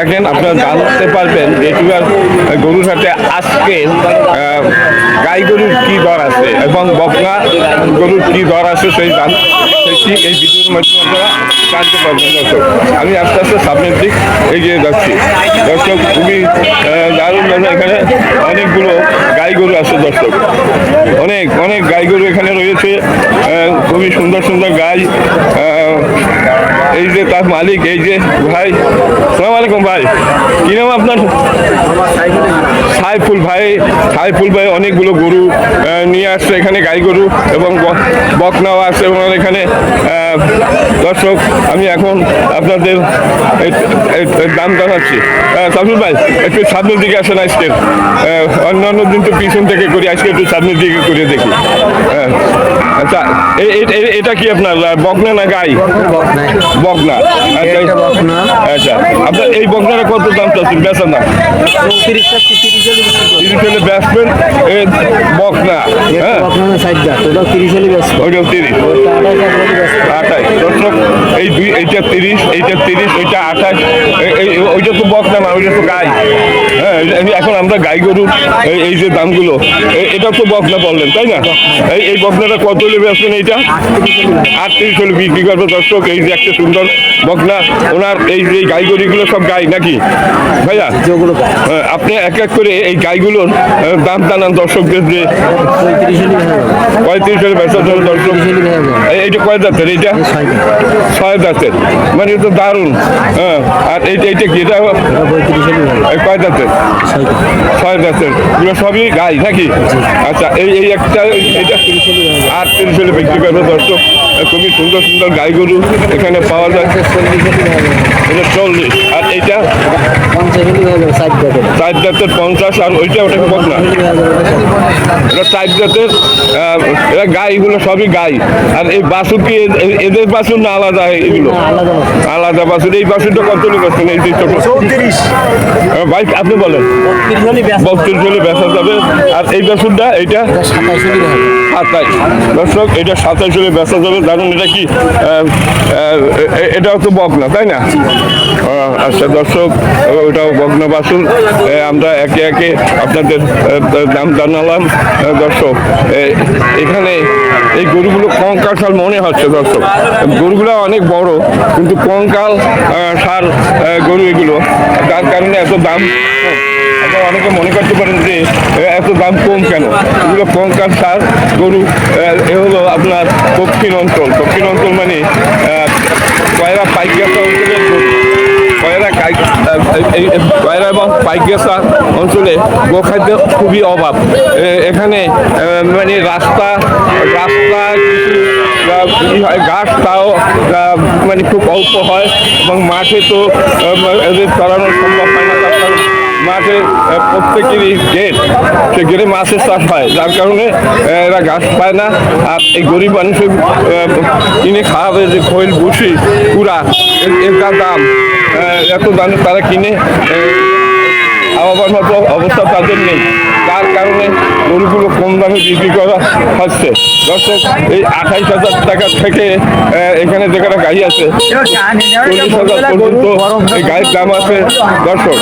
দেখেন আপনারা জানতে পারবেন রেটুয়ার গরুর হাটে আজকে গাই গরুর কি দর আছে এবং বকনা গরুর কি দর আছে সেই এই ভিডিওর মাধ্যমে আপনারা জানতে পারবেন। দর্শক আমি আস্তে আস্তে সামনের দিক এগিয়ে যাচ্ছি। দর্শক খুবই দারুণ এখানে অনেকগুলো গাই গরু আছে। দর্শক অনেক অনেক গাই গরু এখানে রয়েছে, খুবই সুন্দর সুন্দর গাই। এই যে তার মালিক, এই যে ভাই, সালাম আলাইকুম ভাই, কি নাম আপনার? সাইফুল ভাই। সাইফুল ভাই অনেকগুলো গরু নিয়ে আসছে এখানে, গাই গরু এবং বকনাও আছে এবং এখানে। দর্শক আমি এখন আপনাদের দাম জানাচ্ছি। সাইফুল ভাই একটু সামনের দিকে আসেন, আজকে অন্যান্য দিন তো পিছন থেকে করি, আজকে একটু সামনের দিকে করে দেখি। আচ্ছা এটা কি আপনার বকনা না গাই? বকনা। আচ্ছা আপনার এই বকনাটা কত দাম চাচ্ছেন বেচার দাম? 30 হলে বেচবেন বকনা। হ্যাঁ ওইটাও 30, 28। দর্শক এই দুই, এইটা 30, এইটা 30, ওইটা 28। ওইটা তো বকনা না, ওইটা তো গাই। হ্যাঁ এখন আমরা গাই গরুর এই যে দামগুলো, এটা তো বকনা বললেন তাই না? এই বকনাটা কত হলে বেচবেন? এইটা 38 হলে বিক্রি করবে। দর্শক এই যে একটা সুন্দর বকনা, ওনার এই যে গাই গরুগুলো সব গাই নাকি ভাইয়া? আপনি এক এক করে এই গাইগুলোর দাম জানান দর্শকদের যে 35 হলে বেচা যাবে। দর্শক এইটা কয় দাঁতের? এইটা 6 দাঁতের, মানে এটা দারুণ। হ্যাঁ আর এইটা কি? এটা কয় দাঁতের? 6 দাঁতের। এগুলো সবই গাই নাকি? আচ্ছা এই একটা এইটা 38 হলে বিক্রি করবে। দর্শক খুবই সুন্দর সুন্দর গাই গরু এখানে পাওয়া যায়। এটা 40। আর এইটা 4 দাঁতের 50। আর ওইটা ওটাকে বকনা, এটা 4 দাঁতের। এরা গাইগুলো সবই গাই। আর এই বাছুর কি এদের বাছুর না আলাদা? এগুলো আলাদা বাছুর। এই বাছুরটা কত করছেন? এই যে ছোট ভাই আপনি বলেন। 32 হলে বেচা যাবে। আর এই বাছুরটা এইটা 27। দর্শক এটা 27 হলে বেচা যাবে। জানুন এটা কি? এটাও তো বকনা তাই না? আচ্ছা দর্শক ওটাও বকনা বাছুর। আমরা একে একে আপনাদের দাম জানালাম। দর্শক এখানে এই গরুগুলো কঙ্কাল মনে হচ্ছে। দর্শক গরুগুলো অনেক বড় কিন্তু কঙ্কাল সার গরু এগুলো, তার কারণে এত দাম। আপনারা অনেকে মনে করতে পারেন যে এত দাম কম কেন? এগুলো কঙ্কাল সার গরু। এ হলো আপনার দক্ষিণ অঞ্চল। দক্ষিণ অঞ্চল মানে কয়রা পাইকগাছা অঞ্চলের কয়রা এবং পাইকগাছা অঞ্চলে গোখাদ্য খুবই অভাব। এখানে মানে রাস্তা ঘাস তাও মানে খুব অল্প হয় এবং মাঠে তো এদের চড়ানো সম্ভব হয় না। তার মাঠে প্রত্যেকেরই গেট, সে গেটে মাছের চাষ হয়, যার কারণে এরা ঘাস পায় না। আর এই গরিব মানুষের কিনে খাওয়াবে যে খৈল ভুসি কুড়া, এর যা দাম, এত দামে তারা কিনে খাওয়াবার মতো অবস্থা তাদের নেই। তার কারণে গরুগুলো কম দামে বিক্রি করা হচ্ছে। দর্শক এই 28,000 টাকা থেকে এখানে যেখানে গাড়ি আছে 40,000 পর্যন্ত এই গাড়ির দাম আছে। দর্শক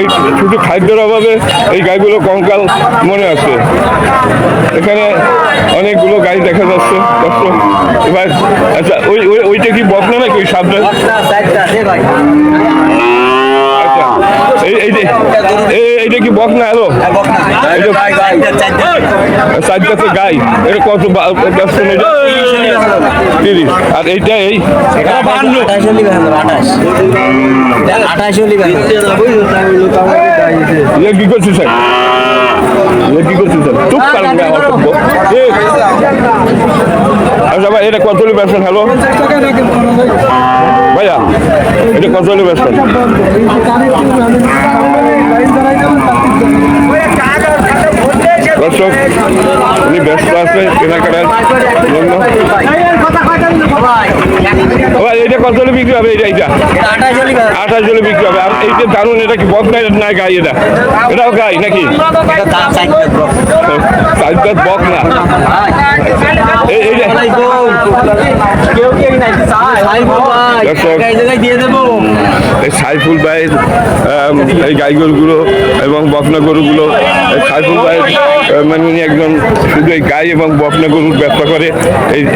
এই শুধু খাদ্যের অভাবে এই গাড়িগুলো কঙ্কাল মনে আছে। এখানে অনেকগুলো গাড়ি দেখা যাচ্ছে। দর্শক এবার আচ্ছা ওইটা কি বকনা নাকি? ওই সামনে এইটা কি বকনা? এলো 4 দাঁতের গাই। এটা কত বেচছেন? এটা 30। আর এইটা এই 28 কি করছি স্যার? কি করছি স্যার? চুপ করেন। আচ্ছা ভাই এটা কত বেচছেন? হ্যালো ভাইয়া এটা কত বেচছেন? দর্শক উনি ব্যস্ত আছে কেনাকাটার জন্য। ভাই এটা কত হলে বিক্রি হবে? এইটা 28 হলে বিক্রি হবে। আর এই যে দারুন, এটা কি বক না গাই? এটাও গাই নাকি? সাইজদার বক না। সাইফুল ভাইয়ের এই গাই গরুগুলো এবং বকনা গরুগুলো, সাইফুল ভাইয়ের মানে উনি একজন শুধু এই গাই এবং বকনা গরুর ব্যবসা করে।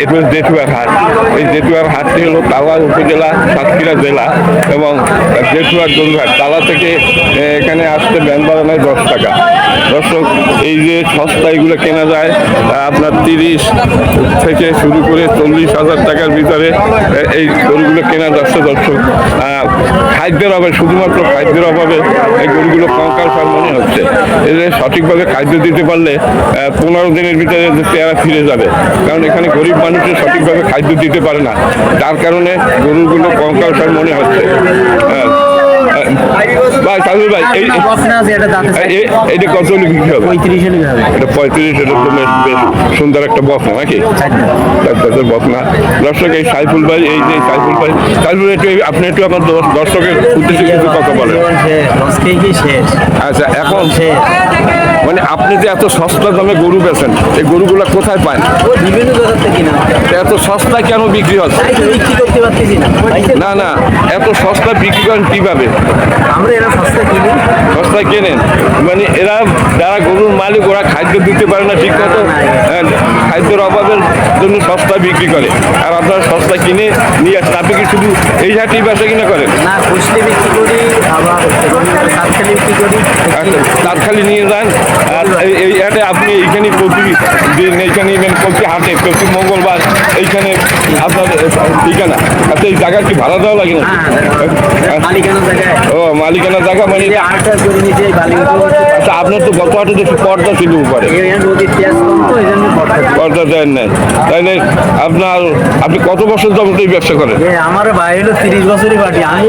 এটা জেঠুয়ার হাট। এই জেঠুয়ার হাটটি হলো তালা উপজেলা, সাতক্ষীরা জেলা এবং জেঠুয়ার গরুর হাট। তালা থেকে এখানে আসতে ভ্যান ভাড়া নেয় 10 টাকা। দর্শক এই যে সস্তা এগুলো কেনা যায় আপনার 30 থেকে শুরু করে 40,000 টাকার ভিতরে এই গরুগুলো কেনা যাচ্ছে। দর্শক খাদ্যের অভাবে, শুধুমাত্র খাদ্যের অভাবে এই গরুগুলো কঙ্কালসার মনে হচ্ছে। এদের সঠিকভাবে খাদ্য দিতে পারলে 15 দিনের ভিতরে যে চেহারা ফিরে যাবে, কারণ এখানে গরিব মানুষের সঠিকভাবে খাদ্য দিতে পারে না, যার কারণে গরুগুলো কঙ্কালসার মনে হচ্ছে। ভাই সাজুল ভাই এইটা কত হলে বিক্রি হবে? 35 এটা 35। এটা তো বেশ সুন্দর একটা বকনা নাকি? বকনা। দর্শক এই সাইফুল ভাই, এই যে সাইফুল ভাই, সাইফুল একটু আপনি একটু আপনার দর্শকের উদ্দেশ্যে কিছু কথা বলেন। আচ্ছা, এখন মানে আপনি যে এত সস্তা দামে গরু বেচেন, এই গরুগুলো কোথায় পান? বিভিন্ন জায়গা থেকে না, এত সস্তা কেন বিক্রি হচ্ছে? বিক্রি করতে পারতেছি না। না না, এত সস্তা বিক্রি করেন কিভাবে? আমরা এরা সস্তা কিনি, সস্তা কেনেন মানে এরা যারা গরুর মালিক, ওরা খাদ্য দিতে পারে না ঠিক মতো, খাদ্যের অভাবের জন্য সস্তা বিক্রি করে, আর আপনারা সস্তা কিনে নিয়ে আসেন। আপনি কি শুধু এই হাটেই ব্যবসা কিনা করেন? না, কুষ্টি বিক্রি করি, আবার সাতখালি বিক্রি করি। তাৎখালি নিয়ে যান। আর এই হাটে আপনি এইখানে প্রতিদিন এইখানে প্রতি হাটে প্রতি মঙ্গলবার এইখানে আপনার ঠিকানা। আচ্ছা, এই জায়গা কি ভাড়া দেওয়া লাগে না? মালিকানা জায়গায়। ও মালিকানা জায়গা মানে। আচ্ছা, আপনার তো গত হাটে দেখি পর্দা ছিল উপরে, পর্দা দেন নাই, তাইলে আপনি কত বছর যাবত এই ব্যবসা করেন? আমার ভাই হলো 30 বছরই বাটি, আমি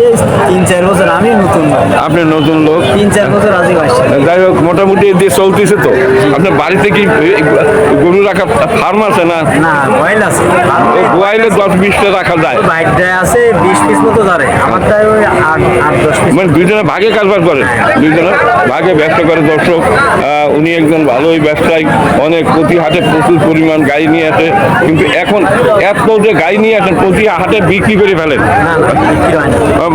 3-4 বছর। আমি নতুন লোক। আপনি নতুন লোক? 3-4 বছর আজই আসছে। যাই হোক, মোটামুটি দিয়ে চলতেছে তো। আপনার বাড়িতে কি গরু রাখা ফার্ম আছে না? না, গোয়াল আছে। গোয়ালে 10-20টা রাখা যায়? বাইকটা আছে 20 পিস মতো ধরে, আমার তাই ওই 8-10 পিস। মানে দুইজনে ভাগে কারবার করে, দুইজনে ভাগে ব্যবসা করে। দর্শক উনি একজন ভালোই ব্যবসায়ী, অনেক প্রতি হাটে প্রচুর পরিমাণ গাই নিয়ে আসে, কিন্তু এখন এত যে গাই নিয়ে আসেন প্রতি হাটে বিক্রি করে ফেলেন,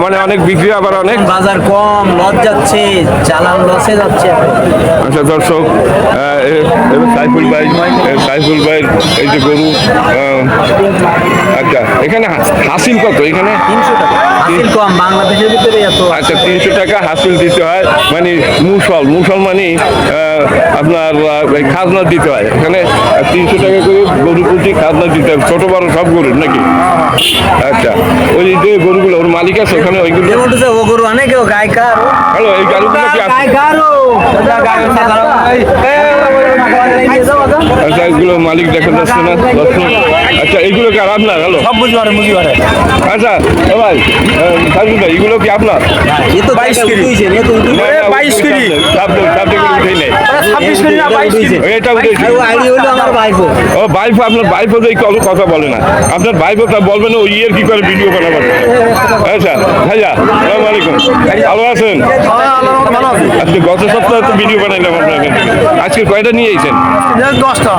মানে অনেক বিক্রি, আবার অনেক বাজার কম, লস যাচ্ছে, চালান লসে যাচ্ছে। আচ্ছা দর্শক, সাইফুল ভাই, সাইফুল ভাইয়ের এই যে গরু। আচ্ছা, এখানে হাসিল কত? এখানে 300 টাকা হাসিল কম, বাংলাদেশের ভিতরে এত। আচ্ছা, 300 টাকা হাসিল দিতে হয়, মানে মুসল মানে আপনার খাজনা দিতে হয়। এখানে 300 টাকা করে গরু প্রতি খাজনা দিতে হয়, ছোট বড় সব গরুর নাকি? আচ্ছা, ওই যে গরুগুলো ওর মালিক আছে ওখানে, ওইগুলো ও গরু অনেক গায়কার। হ্যালো, এই গরুগুলো কি আচ্ছা, এগুলো মালিক দেখা যাচ্ছে না দর্শক। আচ্ছা, এইগুলো কি আর আপনার? হ্যালো, সব বুঝবারে বুঝবারে। আচ্ছা ভাই, সাইফুল ভাই, এগুলো কি আপনার? এ তো 22 কেজি হইছে, এ তো 22 কেজি উঠেই নেই। 26 কেজি না 22 কেজি। এটা উঠেছে। আর আইডি হলো আমার ভাইপো। ও ভাইপো, আপনার ভাইপো যে কথা বলে না, আপনার ভাইপো তা বলবেন ওই ইয়ের কি করে ভিডিও বানাবেন? আচ্ছা ভাইয়া, আসসালামু আলাইকুম, ভালো আছেন? আজকে গত সপ্তাহে তো ভিডিও বানাইলাম আপনাকে, আজকে কয়টা নিয়ে এসেছেন? 10টা।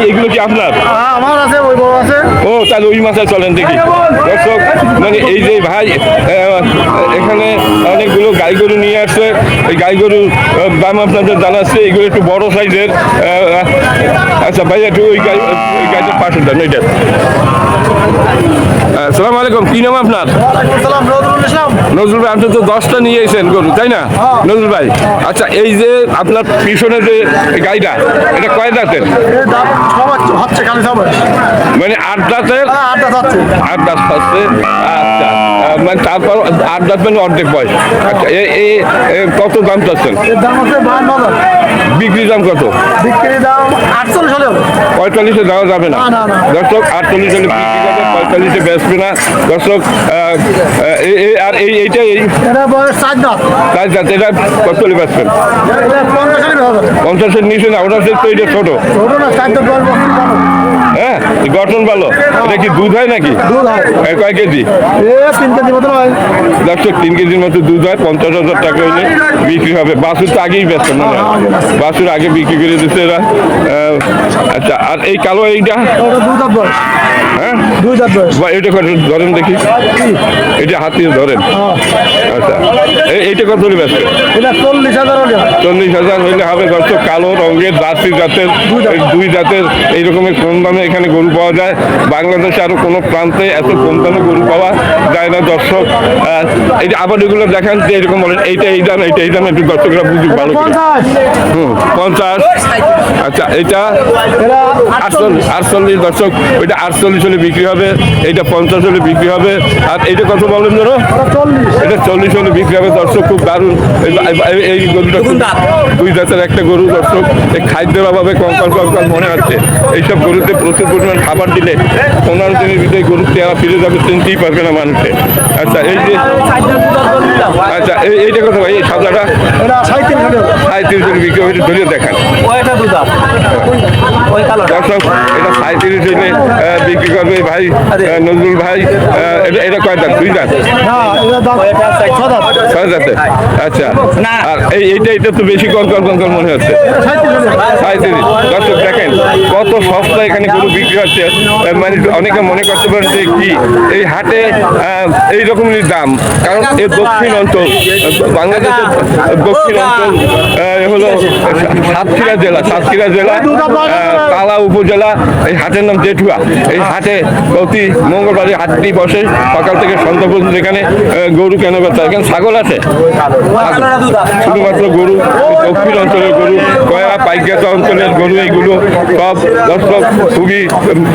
এইগুলো কি আপনার? আমার আছে, ওই বড় আছে। ও তাহলে ওই মাথায় চলেন দেখি। দর্শক, মানে এই যে ভাই এখানে অনেকগুলো গাই গরু নিয়ে আসছে, এই গাই গরুর দাম আপনাদের জানাচ্ছে। এগুলো একটু বড় সাইজের। আচ্ছা ভাই, একটু ওই গাইটার পাশে দেন, ওইটা। আসসালামু আলাইকুম, কি নাম আপনার? নজরুল ভাই, আপনি তো 10টা নিয়ে এসেছেন গরু, তাই না নজরুল ভাই? আচ্ছা, এই যে আপনার পিছনে যে গাইটা, এটা কয় দাঁতের? মানে 8 দাঁতের? 8 দাঁত হচ্ছে। আচ্ছা, মানে তারপর 8 দাঁত মানে অর্ধেক বয়স। আচ্ছা কত দাম চাচ্ছেন? এর দাম হচ্ছে 52,000। বিক্রি দাম কত? বিক্রির দাম 48 হলে হবে। 45-এ দেওয়া যাবে না। না। দর্শক 48 হলে বিক্রি করবে, 45-এ বেচবে না। দর্শক আর এইটা এটা বয়স 4 দাঁত। তাই যাতে এটা কত হলে বেচবেন? এটা 50 হলে হবে। 50-এর নিচে না, ওটা তো এটা ছোট। ছোট না, 4 দাঁত 10 বছর পাবো। হ্যাঁ, গঠন ভালো। এটা কি দুধ হয় নাকি? দুধ হয়। কয় কেজি? 3 কেজি মতো হয়। দর্শক 3 কেজির মতো দুধ হয়। 50,000 টাকা হলে বিক্রি হবে। বাছুর তো আগেই বেচছে মনে হয়, বাছুর আগে বিক্রি করে দিচ্ছে এরা। আচ্ছা, আর এই কালো এইটা? ওটা 2 দাঁত বয়স। হ্যাঁ, 2 দাঁত বয়স। বা এটা কত ধরেন দেখি, এটা হাতিয়ে ধরেন। আচ্ছা, এইটা কত হলে বেচবে? এটা 40,000 হলে হবে। 40,000 হইলে হবে। দর্শক কালো রঙের জার্সি জাতের, দুই জাতের এই রকমের কম দামে এখানে গরু পাওয়া যায়। বাংলাদেশে আরো কোনো প্রান্তে এত কম দামে গরু পাওয়া যায় না। দর্শক এই যে আবার এগুলো দেখান যে এরকম বলেন এইটা এই দাম, এইটা এই দাম, একটু দর্শকরা বুঝুক ভালো করে। 50। আচ্ছা, এটা এটা 48 দর্শক, ওইটা 48 হলে বিক্রি হবে, এইটা 50 হলে বিক্রি হবে। আর এইটা কত বলেন ধরো? 40। এটা 40 হলে বিক্রি হবে। দর্শক খুব দারুণ এই গরুটা, দুই জাতের একটা গরু। দর্শক এই খাদ্যের অভাবে কঙ্কাল মনে হচ্ছে। এইসব গরুতে প্রচুর পরিমাণ খাবার দিলে 15 দিনের ভিতরে গরুর চেহারা ফিরে যাবে, চিনতেই পারবে না মানুষে। আচ্ছা, এই যে আচ্ছা এইটা কথা ভাই, এই সাদাটা? এটা 37 হলে হবে। 37 হলে বিক্রি হবে, এটা ধরিয়ে দেখান। ওইটা 2 দাঁত। ওই কালো। দর্শক এটা 37 হলে বিক্রি করবে ভাই নজরুল ভাই। এটা কয় দাঁত? 2 দাঁত? না, এটা দাম 6 দাঁত। 6 দাঁতে। আচ্ছা, আর এইটা তো বেশি কঙ্কাল মনে হচ্ছে। 37। দর্শক দেখেন কত সস্তা এখানে গরু বিক্রি হচ্ছে। মানে অনেকে মনে করতে পারেন যে কি এই হাটে এই রকমের দাম, কারণ এর দক্ষিণ অঞ্চল, বাংলাদেশের দক্ষিণ অঞ্চল হলো সাতক্ষীরা জেলা তালা উপজেলা। এই হাটের নাম জেঠুয়া। এই হাটে প্রতি মঙ্গলবারে হাটটি বসে সকাল থেকে সন্ধ্যা পর্যন্ত। এখানে গরু কেন বেচা, এখানে ছাগল আছে, শুধুমাত্র গরু। দক্ষিণ অঞ্চলের গরু, কয়রা পাইকগাছা অঞ্চলের গরু, এইগুলো সব দর্শক খুবই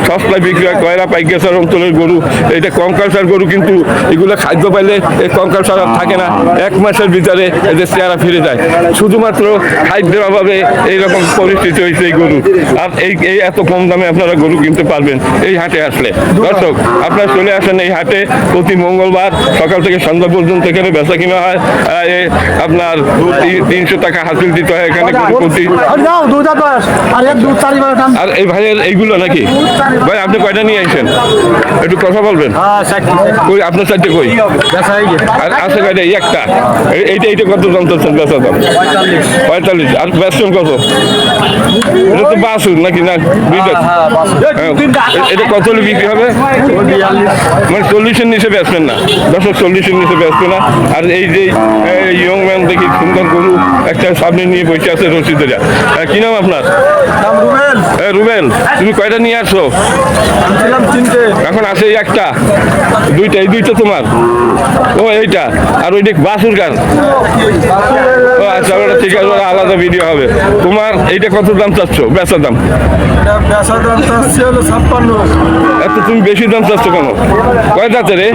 সস্তায় বিক্রি হয়। কয়রা পাইকগাছার অঞ্চলের গরু, এটা কঙ্কালসার গরু, কিন্তু এগুলো খাদ্য পাইলে এই কঙ্কালসার আর থাকে না। 1 মাসের ভিতরে এদের চেহারা ফিরে যায়। শুধুমাত্র খাদ্যের অভাবে এইরকম পরিস্থিতি হয়েছে এই গরু। আর এই এত কম দামে আপনারা গরু কিনতে পারবেন এই হাটে আসলে। দর্শক আপনারা চলে আসেন এই হাটে প্রতি মঙ্গলবার সকাল থেকে সন্ধ্যা পর্যন্ত। এখানে বেচা কিনা হয় আপনার 300 টাকা হাসিল দিতে হয় এখানে প্রতি। দাও 2 দাঁত বয়স। আর এর দুধ 4 বার দাম। আর এই ভাইয়ের এইগুলো নাকি ভাই, আপনি কয়টা নিয়ে আসেন একটু কথা বলবেন? হ্যাঁ, 60। কই আপনার সাইডে কই? বেচা হয়ে গেছে। আর আছে কয়টা? এই একটা। এইটা কত দাম চাচ্ছেন বেচা দাম? 45। আর বেচছেন কত? এটা তো বাছুর নাকি না? দুইটা। এটা কত হলে বিক্রি হবে? মানে 40-এর নিচে বেচবেন না দর্শক, 40-এর নিচে বেচবে না। আর এই যে ইয়ং ম্যান দেখি সুন্দর গরু একটা সামনে নিয়ে বসে আছে রশিদরা। কি নাম আপনার? দাম রুবেল। রুবেল, তুমি কয়টা নিয়ে আসছো? ছিলাম 3টে। এখন আছে এই একটা, দুইটা। এই দুইটা তোমার? ও এইটা। আর ওইটা বাছুর গান? ও আচ্ছা, ওটা ঠিক আছে, ওটা আলাদা ভিডিও হবে। তোমার এইটা কত দাম চাচ্ছ বেচা দাম? এটা বেচা দাম চাচ্ছি হলো 56। এত তুমি বেশি দাম চাচ্ছ কেন? কয় দাঁতে রে?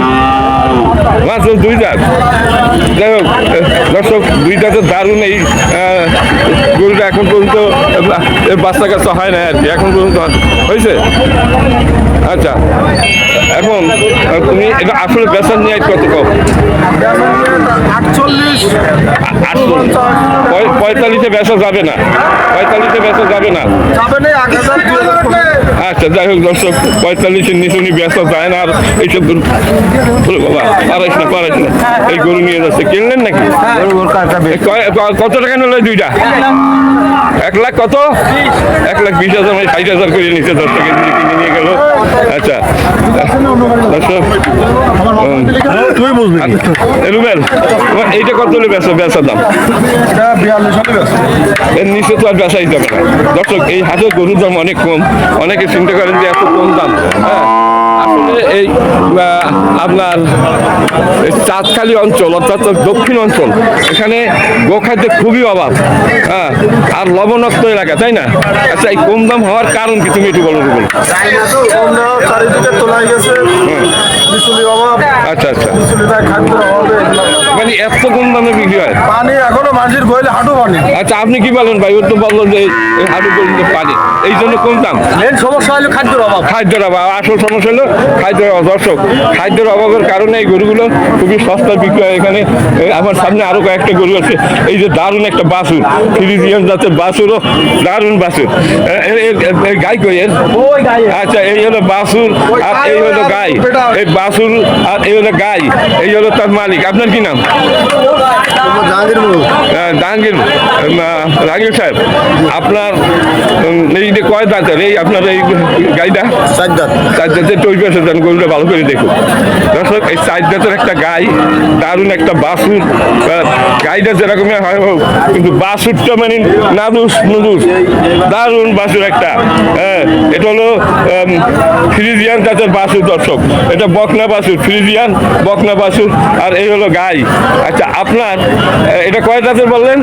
মাত্র 2 দাঁত। যাই হোক দর্শক, 2 দাঁতের দারুণ এই গরুটা এখন পর্যন্ত বাচ্চা কাচ্চা হয় না আর কি, এখন পর্যন্ত হয়েছে। আচ্ছা, এখন তুমি এটা আসলে বেচার নিয়ে কত কম? 48। 45-এ বেচা যাবে না, 45-এ বেচা যাবে না। যাবে না 1000। আচ্ছা, যাই হোক দর্শক, 45-এর নিচে উনি বেচা যায় না। আর এইসব গরু বাবা পারাইস না। এই গরু নিয়ে যাচ্ছে, কিনলেন নাকি? কত টাকা নিল দুইটা? 1 লাখ কত? 1,20,000, 60,000 করে নিচে দর্শকের কিনে নিয়ে গেল। আচ্ছা দর্শক, তুই বুঝবি। রুবেল, এইটা কত হলে বেচা দাম? এটা 42 হলে বেচা। এর নিচে তো আর বেচাই যাবে না দর্শক। এই হাতে গরুর দাম অনেক কম। অনেকে চিন্তা করেন যে এত কম দাম। হ্যাঁ, আসলে এই আপনার এই চাঁদখালি অঞ্চল অর্থাৎ দক্ষিণ অঞ্চল এখানে গোখাদ্যের খুবই অভাব, হ্যাঁ, আর লবণাক্ত এলাকা, তাই না? আচ্ছা, এই কম দাম হওয়ার কারণ কি তুমি একটু বলো বলো। চারিদিকে তোলাই গেছে বিচুলি অভাব, আচ্ছা আচ্ছা, বিচুলিটা খাদ্যের অভাবে মানে এত কম দামে বিক্রি হয়? পানি এখনো মানুষের গইলে হাঁটু পানি। আচ্ছা, আপনি কি বলেন ভাই? ও তো বললো যে এই হাঁটু পর্যন্ত পানি, এই জন্য কম দাম। মেন সমস্যা হলো খাদ্যের অভাব। খাদ্যের অভাব, আসল সমস্যা হলো খাদ্যের অভাব। দর্শক, খাদ্যের অভাবের কারণে এই গরুগুলো খুবই সস্তায় বিক্রি হয় এখানে। আমার সামনে আরো কয়েকটা গরু আছে, এই যে দারুণ একটা বাছুর, ফ্রিজিয়ান জাতের বাছুরও, দারুণ বাছুর। গাই কই এর? আচ্ছা, এই হলো বাছুর আর এই হলো গাই। এই বাছুর আর এই হলো গাই, এই হলো তার মালিক। আপনার কি নাম? জাহাঙ্গীর। জাহাঙ্গীর সাহেব, আপনার এই যে কয় দাঁতের এই আপনার এই গাইটা? চার দাঁতের। তৈরি পেয়েছে, গরুটা ভালো করে দেখুন দর্শক। এই চার দাঁতের একটা গাই, দারুণ একটা বাছুর। গাইটা যেরকমই হয় হোক, কিন্তু বাছুরটা মানে নাদুস নুদুস, দারুণ বাছুর একটা। হ্যাঁ, এটা হলো ফ্রিজিয়ান জাতের বাছুর দর্শক। এটা বকনা বাছুর, ফ্রিজিয়ান বকনা বাছুর। আর এই হলো গাই। আচ্ছা, আপনার এটা কয় জাতের বললেন?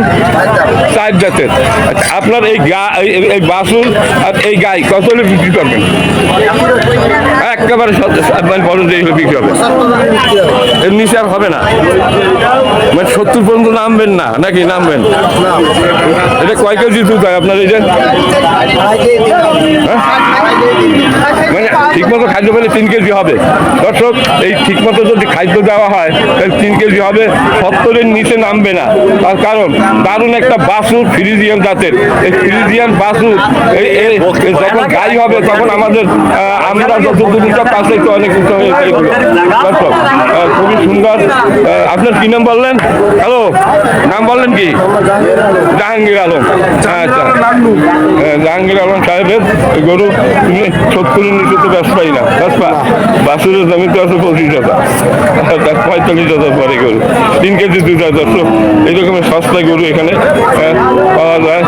চার জাতের। আচ্ছা, আপনার এই বাছুর আর এই গাই কত হলে বিক্রি করবেন? একেবারে বড় যে বিক্রি হবে, এর নিচে আর হবে না? মানে 70 পর্যন্ত নামবেন না নাকি? নামবেন? এটা কয় কেজি দুধ হয় আপনার এই যে? মানে ঠিক মতো খাদ্য পেলে 3 কেজি হবে দর্শক। এই ঠিক মতো যদি খাদ্য দেওয়া হয় তাহলে 3 কেজি হবে, 70-এর নিচে নামবে না। তার কারণ দারুণ একটা বাছুর, ফ্রিজিয়ান জাতের। এই ফ্রিজিয়ান বাছুর যখন গাই হবে তখন আমাদের আমরা যত দুটো কাছে একটু অনেক উঁচু হয়ে এগুলো দর্শক। খুবই সুন্দর। আপনার কি নাম বললেন? হ্যালো, নাম বললেন কি? জাহাঙ্গীর আলম। আচ্ছা, জাহাঙ্গীর আলম সাহেবের গরু 70-এর নিচে তো ব্যবসায়ী না, ব্যবসা বাছুরের জমিতে আছে 25,000, 45,000 পরে গরু, 3 কেজি দুধ হয় দর্শক। এই রকমের সস্তা গরু এখানে পাওয়া যায়।